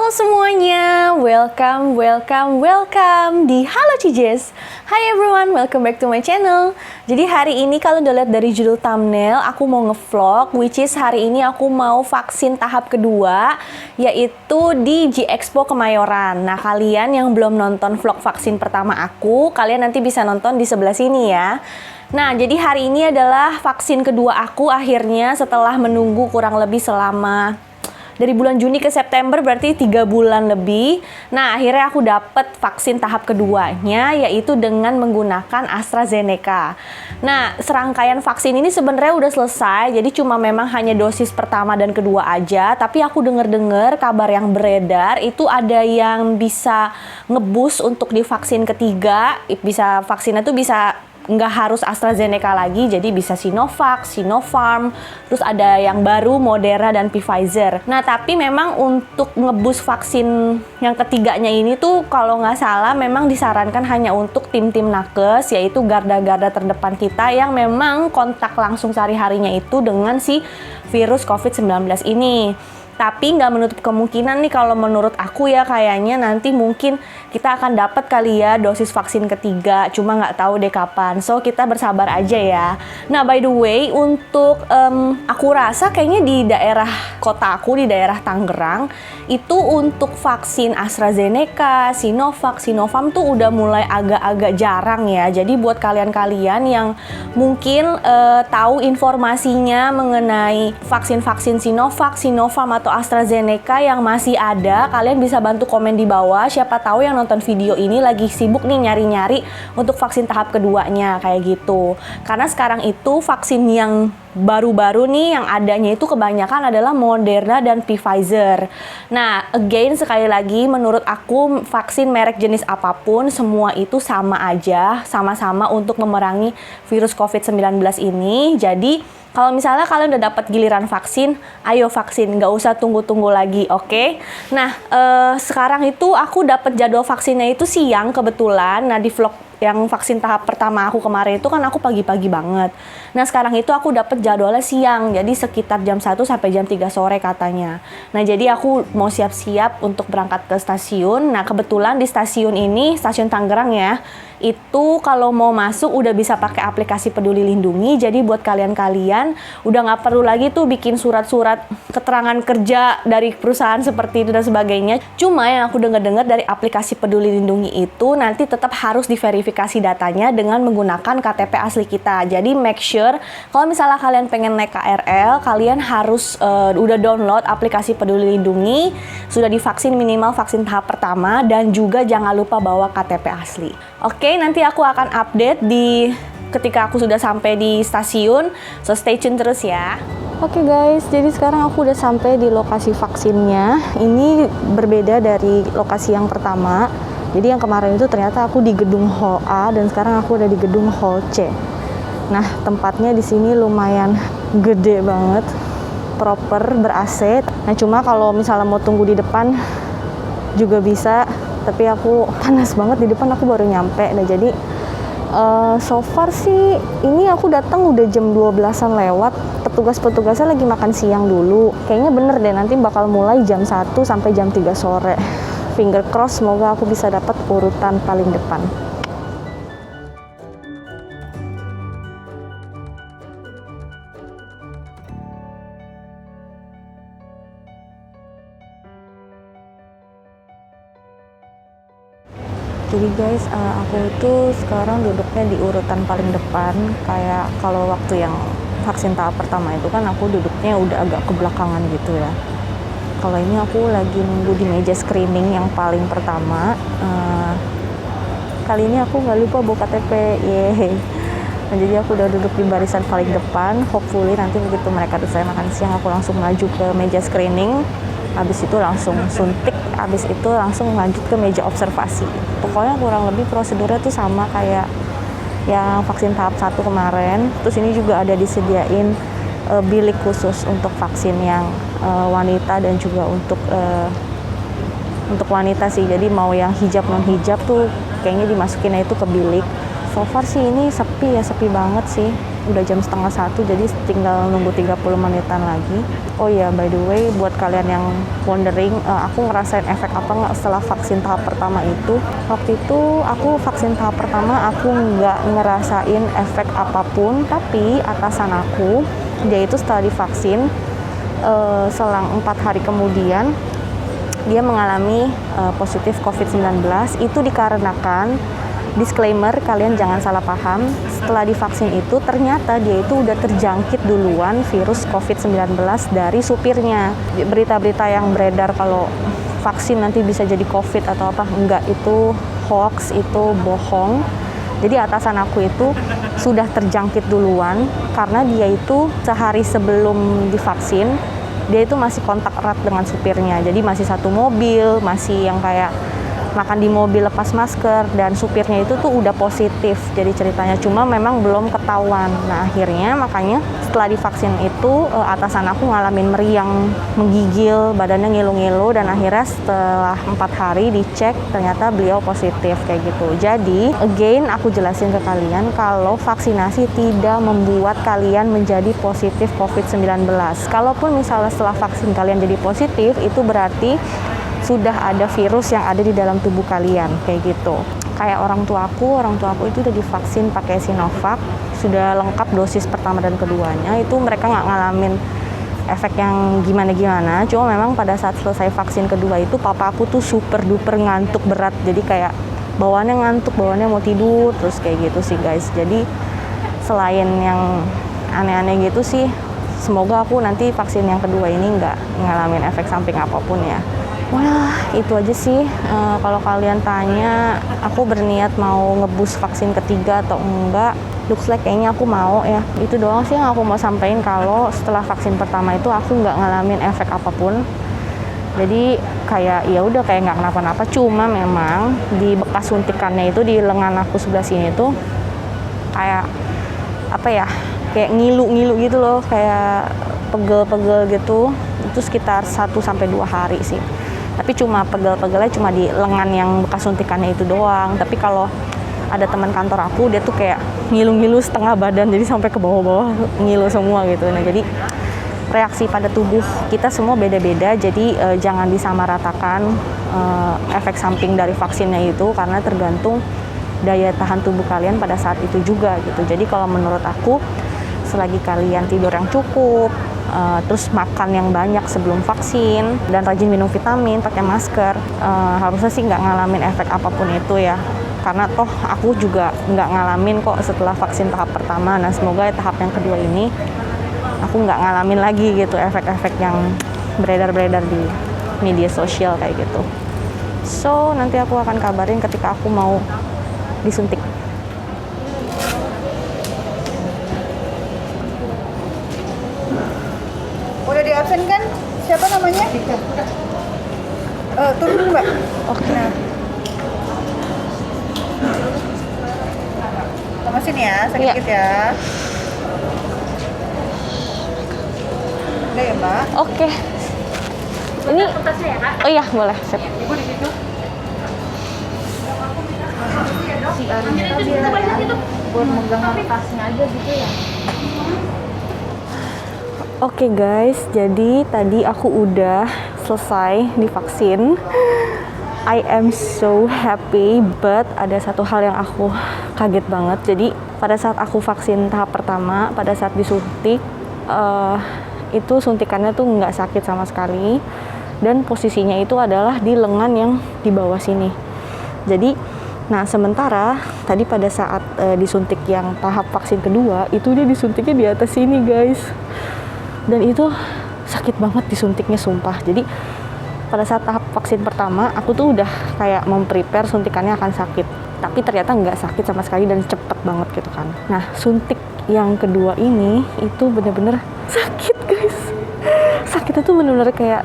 Halo semuanya, welcome di Halo Cijes. Hi everyone, welcome back to my channel. Jadi hari ini kalau udah lihat dari judul thumbnail, aku mau ngevlog, which is hari ini aku mau vaksin tahap kedua, yaitu di G-Expo Kemayoran. Nah kalian yang belum nonton vlog vaksin pertama aku, kalian nanti bisa nonton di sebelah sini ya. Nah, jadi hari ini adalah vaksin kedua aku akhirnya setelah menunggu kurang lebih selama dari bulan Juni ke September, berarti 3 bulan lebih. Nah, akhirnya aku dapat vaksin tahap keduanya, yaitu dengan menggunakan AstraZeneca. Nah, serangkaian vaksin ini sebenarnya udah selesai, jadi cuma memang hanya dosis pertama dan kedua aja. Tapi aku dengar kabar yang beredar, itu ada yang bisa ngebus untuk di vaksin ketiga. Bisa vaksinnya tuh bisa nggak harus AstraZeneca lagi, jadi bisa Sinovac, Sinopharm, terus ada yang baru Moderna dan Pfizer. Nah tapi memang untuk ngebus vaksin yang ketiganya ini tuh kalau nggak salah memang disarankan hanya untuk tim-tim nakes, yaitu garda-garda terdepan kita yang memang kontak langsung sehari-harinya itu dengan si virus COVID-19 ini. Tapi nggak menutup kemungkinan nih kalau menurut aku ya kayaknya nanti mungkin kita akan dapat kali ya dosis vaksin ketiga, cuma nggak tahu deh kapan. So kita bersabar aja ya. Nah by the way untuk aku rasa kayaknya di daerah kota aku di daerah Tangerang itu untuk vaksin AstraZeneca, Sinovac, Sinopharm tuh udah mulai agak-agak jarang ya. Jadi buat kalian-kalian yang mungkin tahu informasinya mengenai vaksin-vaksin Sinovac, Sinopharm atau AstraZeneca yang masih ada, kalian bisa bantu komen di bawah. Siapa tahu yang nonton video ini lagi sibuk nih nyari-nyari untuk vaksin tahap keduanya kayak gitu. Karena sekarang itu vaksin yang baru-baru nih yang adanya itu kebanyakan adalah Moderna dan Pfizer. Nah, again sekali lagi menurut aku vaksin merek jenis apapun semua itu sama aja, sama-sama untuk memerangi virus COVID-19 ini. Jadi kalau misalnya kalian udah dapat giliran vaksin, ayo vaksin, nggak usah tunggu-tunggu lagi, oke? Nah, sekarang itu aku dapat jadwal vaksinnya itu siang kebetulan. Nah, di vlog yang vaksin tahap pertama aku kemarin itu kan aku pagi-pagi banget. Nah, sekarang itu aku dapat jadwalnya siang, jadi sekitar jam 1 sampai jam 3 sore katanya. Nah, jadi aku mau siap-siap untuk berangkat ke stasiun. Nah, kebetulan di stasiun ini, stasiun Tangerang ya, itu kalau mau masuk udah bisa pakai aplikasi Peduli Lindungi. Jadi buat kalian-kalian udah nggak perlu lagi tuh bikin surat-surat keterangan kerja dari perusahaan seperti itu dan sebagainya. Cuma yang aku dengar-dengar dari aplikasi Peduli Lindungi itu nanti tetap harus diverifikasi datanya dengan menggunakan KTP asli kita. Jadi make sure kalau misalnya kalian pengen naik KRL, kalian harus udah download aplikasi Peduli Lindungi, sudah divaksin minimal vaksin tahap pertama, dan juga jangan lupa bawa KTP asli. Oke, nanti aku akan update ketika aku sudah sampai di stasiun, so stay tune terus ya. Oke guys, jadi sekarang aku udah sampai di lokasi vaksinnya. Ini berbeda dari lokasi yang pertama. Jadi yang kemarin itu ternyata aku di gedung Hall A dan sekarang aku udah di gedung Hall C. Nah, tempatnya di sini lumayan gede banget, proper, ber-AC. Nah, cuma kalau misalnya mau tunggu di depan juga bisa, tapi aku panas banget di depan, aku baru nyampe. Nah jadi so far sih ini aku datang udah jam 12-an lewat, petugas-petugasnya lagi makan siang dulu. Kayaknya bener deh nanti bakal mulai jam 1 sampai jam 3 sore. Finger cross semoga aku bisa dapat urutan paling depan. Jadi guys, aku itu sekarang duduknya di urutan paling depan. Kayak kalau waktu yang vaksin tahap pertama itu kan aku duduknya udah agak ke belakangan gitu ya. Kalau ini aku lagi nunggu di meja screening yang paling pertama. Kali ini aku nggak lupa bawa KTP, yeay. Nah, jadi aku udah duduk di barisan paling depan. Hopefully nanti begitu mereka selesai makan siang, aku langsung maju ke meja screening. Habis itu langsung suntik, habis itu langsung lanjut ke meja observasi. Pokoknya kurang lebih prosedurnya tuh sama kayak yang vaksin tahap 1 kemarin. Terus ini juga ada disediain bilik khusus untuk vaksin yang wanita dan juga untuk wanita sih. Jadi mau yang hijab non hijab tuh kayaknya dimasukinnya itu ke bilik. So far sih ini sepi banget sih. udah jam setengah 1, jadi tinggal nunggu 30 menitan lagi. Oh iya, by the way, buat kalian yang wondering, aku ngerasain efek apa nggak setelah vaksin tahap pertama itu. Waktu itu aku vaksin tahap pertama, aku nggak ngerasain efek apapun, tapi atasan aku, dia itu setelah divaksin, selang 4 hari kemudian, dia mengalami positif COVID-19. Itu dikarenakan, disclaimer, kalian jangan salah paham, setelah divaksin itu ternyata dia itu udah terjangkit duluan virus COVID-19 dari supirnya. Berita-berita yang beredar kalau vaksin nanti bisa jadi COVID atau apa, enggak, itu hoax, itu bohong. Jadi atasan aku itu sudah terjangkit duluan karena dia itu sehari sebelum divaksin, dia itu masih kontak erat dengan supirnya. Jadi masih satu mobil, masih yang kayak makan di mobil lepas masker, dan supirnya itu tuh udah positif. Jadi ceritanya cuma memang belum ketahuan. Nah akhirnya makanya setelah divaksin itu atasan aku ngalamin meriang, menggigil, badannya ngilu-ngilu, dan akhirnya setelah 4 hari dicek ternyata beliau positif kayak gitu. Jadi again aku jelasin ke kalian kalau vaksinasi tidak membuat kalian menjadi positif COVID-19. Kalaupun misalnya setelah vaksin kalian jadi positif, itu berarti sudah ada virus yang ada di dalam tubuh kalian kayak gitu. Kayak orang tua aku itu udah divaksin pakai Sinovac, sudah lengkap dosis pertama dan keduanya, itu mereka nggak ngalamin efek yang gimana-gimana. Cuma memang pada saat selesai vaksin kedua itu papa aku tuh super duper ngantuk berat, jadi kayak bawaannya ngantuk, bawaannya mau tidur terus kayak gitu sih guys. Jadi selain yang aneh-aneh gitu sih, semoga aku nanti vaksin yang kedua ini nggak ngalamin efek samping apapun ya. Wah, itu aja sih. Kalau kalian tanya, aku berniat mau ngebus vaksin ketiga atau enggak, looks like kayaknya aku mau ya. Itu doang sih yang aku mau sampaikan, kalau setelah vaksin pertama itu aku nggak ngalamin efek apapun. Jadi kayak ya udah kayak nggak kenapa-napa. Cuma memang di bekas suntikannya itu di lengan aku sebelah sini tuh kayak apa ya? Kayak ngilu-ngilu gitu loh, kayak pegel-pegel gitu. Itu sekitar 1-2 hari sih. Tapi cuma pegel-pegelnya cuma di lengan yang bekas suntikannya itu doang. Tapi kalau ada teman kantor aku, dia tuh kayak ngilu-ngilu setengah badan, jadi sampai ke bawah-bawah ngilu semua gitu. Nah jadi reaksi pada tubuh kita semua beda-beda, jadi jangan disamaratakan efek samping dari vaksinnya itu, karena tergantung daya tahan tubuh kalian pada saat itu juga gitu. Jadi kalau menurut aku, selagi kalian tidur yang cukup, terus makan yang banyak sebelum vaksin, dan rajin minum vitamin, pakai masker, harusnya sih nggak ngalamin efek apapun itu ya. Karena toh aku juga nggak ngalamin kok setelah vaksin tahap pertama. Nah semoga tahap yang kedua ini aku nggak ngalamin lagi gitu efek-efek yang beredar-beredar di media sosial kayak gitu. So nanti aku akan kabarin ketika aku mau disuntik. Udah di absen kan? Siapa namanya? Turun dulu Mbak. Oke. Nah. Sama sini ya, sedikit ya. Udah ya Mbak. Oke. Ini Kertasnya ya Kak? oh iya boleh. Sip. Ibu di situ. Si Arina bilang ya, buat megang tasnya aja gitu ya. Oke guys, jadi tadi aku udah selesai divaksin. I am so happy, but ada satu hal yang aku kaget banget. Jadi pada saat aku vaksin tahap pertama, pada saat disuntik, itu suntikannya tuh nggak sakit sama sekali, dan posisinya itu adalah di lengan yang di bawah sini. Jadi, nah sementara tadi pada saat disuntik yang tahap vaksin kedua, itu dia disuntiknya di atas sini guys. Dan itu sakit banget disuntiknya, sumpah. Jadi pada saat tahap vaksin pertama, aku tuh udah kayak memprepare suntikannya akan sakit. Tapi ternyata nggak sakit sama sekali dan cepet banget gitu kan. Nah, suntik yang kedua ini, itu bener-bener sakit guys. Sakitnya tuh bener-bener kayak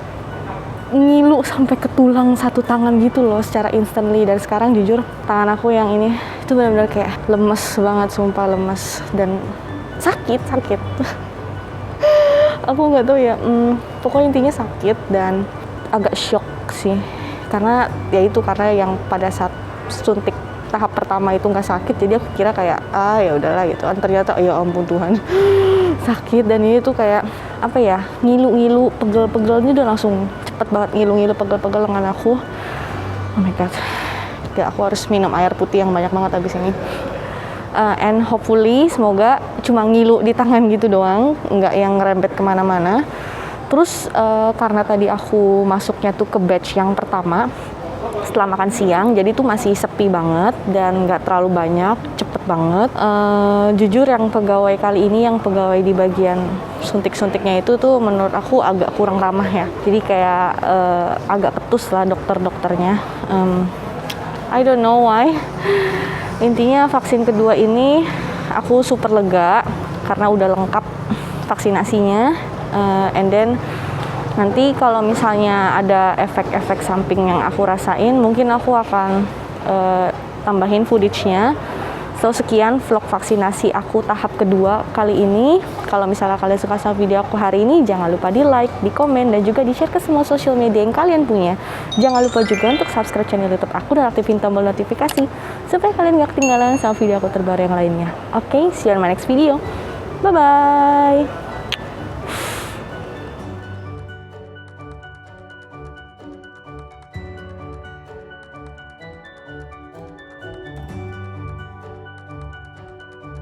ngilu sampai ke tulang satu tangan gitu loh secara instantly. Dan sekarang jujur, tangan aku yang ini, itu bener-bener kayak lemes banget, sumpah lemes. Dan sakit. Aku nggak tahu ya, pokoknya intinya sakit dan agak shock sih, karena ya itu, karena yang pada saat suntik tahap pertama itu nggak sakit, jadi aku kira kayak ya udahlah gitu kan. Ternyata ya ampun Tuhan, sakit. Dan ini tuh kayak apa ya, ngilu-ngilu, pegel-pegelnya udah langsung cepet banget, ngilu-ngilu, pegel-pegel lengan aku. Oh my god, ya aku harus minum air putih yang banyak banget abis ini. And hopefully semoga cuma ngilu di tangan gitu doang, nggak yang ngerembet kemana-mana. Terus karena tadi aku masuknya tuh ke batch yang pertama setelah makan siang, jadi tuh masih sepi banget dan nggak terlalu banyak, cepet banget. Jujur yang pegawai kali ini, yang pegawai di bagian suntik-suntiknya itu tuh menurut aku agak kurang ramah ya. Jadi kayak agak ketus lah dokter-dokternya. I don't know why. Intinya vaksin kedua ini aku super lega karena udah lengkap vaksinasinya. And then nanti kalau misalnya ada efek-efek samping yang aku rasain, mungkin aku akan tambahin footage-nya. So sekian vlog vaksinasi aku tahap kedua kali ini. Kalau misalnya kalian suka sama video aku hari ini, jangan lupa di like, di komen, dan juga di share ke semua sosial media yang kalian punya. Jangan lupa juga untuk subscribe channel YouTube aku dan aktifin tombol notifikasi supaya kalian gak ketinggalan sama video aku terbaru yang lainnya. Oke, see you on my next video. Bye-bye!